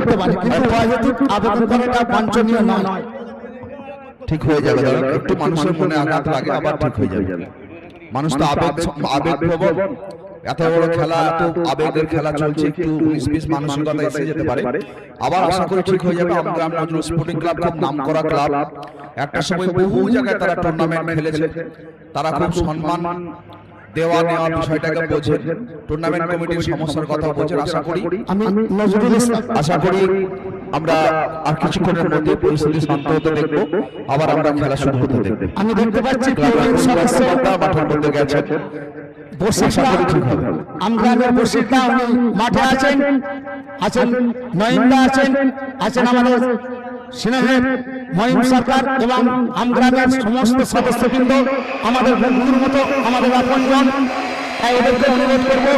করতে পারে, কিন্তু অহেতুক আবেদন করাটা বাঞ্ছনীয় নয়। ঠিক হয়ে যাবে দাদা, একটু মানুষের মনে আঘাত লাগে আবার ঠিক হয়ে যাবে। মানুষ তো আবেগপ্রবণ, এত বড় খেলা, এত আবেগের খেলা চলছে, একটু 19-20 মানসিকতা এসে যেতে পারে, আবার আশা করি ঠিক হয়ে যাবে। আমগ্রাম নজরুল স্পোর্টিং ক্লাব খুব নামকরা ক্লাব, একটা সময় বহু জায়গায় তারা টুর্নামেন্ট খেলেছে, তারা খুব সম্মান দেওয়া নেওয়া বিষয়টাকে বোঝেন, টুর্নামেন্ট কমিটির সমস্যার কথা বোঝেন। আশা করি আমরা আর কিছুক্ষণের মধ্যে পরিস্থিতি শান্ত হতে দেখবো, আবার আমরা খেলা শুরু হতে দেখবো। আমি দেখতে পাচ্ছি মাঠের মধ্যে গেছে, আমগ্রামের বসিরদা উনি মাঠে আছেন নয়িমদা আছেন আমাদের স্নেহের মহিম সরকার এবং আমগ্রামের সমস্ত সদস্যবৃন্দ, আমাদের বন্ধুর মতো, আমাদের আপনজন। তাই এদেরকে অনুরোধ করবো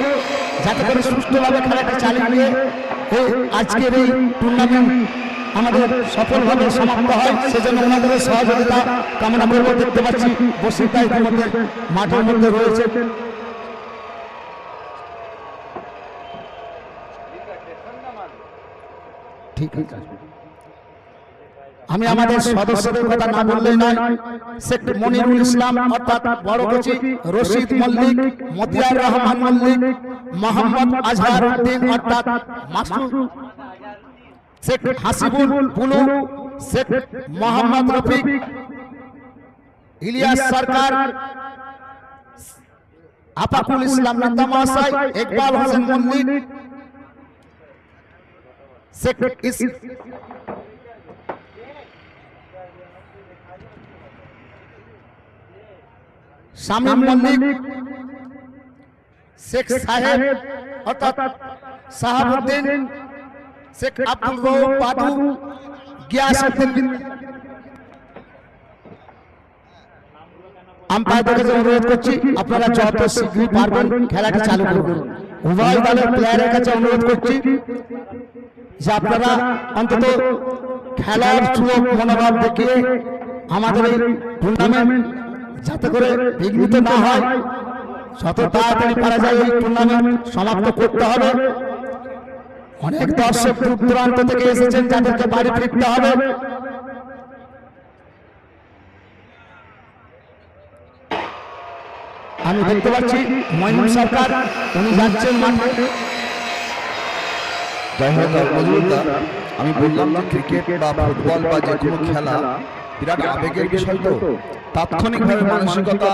যাতে করে সুষ্ঠুভাবে খেলাটা চালিয়ে নিয়ে আজকের এই টুর্নামেন্ট আমাদের সফলভাবে সমাপ্ত হয়, সেজন্য ওনাদের সহযোগিতা কামনা করবো। দেখতে পাচ্ছি বসিরদা ইতিমধ্যে মাঠের মধ্যে রয়েছে। ঠিক আছে, আমি আমাদের সদস্যদের কথা না বললেই নয়। শেখ মনিরুল ইসলাম অর্থাৎ বড়গোচি, রশিদ মল্লিক, মতিয়ার রহমান মল্লিক, মোহাম্মদ আজহার উদ্দিন অর্থাৎ মাসুদ, শেখ হাসিবুল বুলু, শেখ মোহাম্মদ রফিক, ইলিয়াস সরকার, আফাকুল ইসলাম নেতা মহাশয়, ইকবাল হোসেন মল্লিক, শেখ শামীম মল্লিক, শেখ সাহেব অর্থাৎ শাহাবুদ্দিন, শেখ আব্দুল রউফ বাদু, গিয়াসউদ্দিন। আম্পায়ারদের কাছে অনুরোধ করছি আপনারা যত শীঘ্রই পারবেন খেলাটি চালু করুন। উভয় দলের প্লেয়ারের কাছে অনুরোধ করছি যে আপনারা অন্তত খেলার সুযোগ মনোভাব দেখিয়ে আমাদের এই টুর্নামেন্ট যাতে করে বিঘ্নিত না হয়, যত তাড়াতাড়ি পারা যায় এই টুর্নামেন্ট সমাপ্ত করতে হবে। অনেক দর্শক দূর দূরান্ত থেকে এসেছেন, যাদেরকে বাড়ি ফিরতে হবে। আমি দেখতে পাচ্ছি মহিম সরকার উনি যাচ্ছেন মাঠে। যাই হোক আমি বললাম যে ক্রিকেট বা ফুটবল বা যে কোনো খেলা বিরাট আবেগের বিষয়, তো তাৎক্ষণিকভাবে মানসিকতা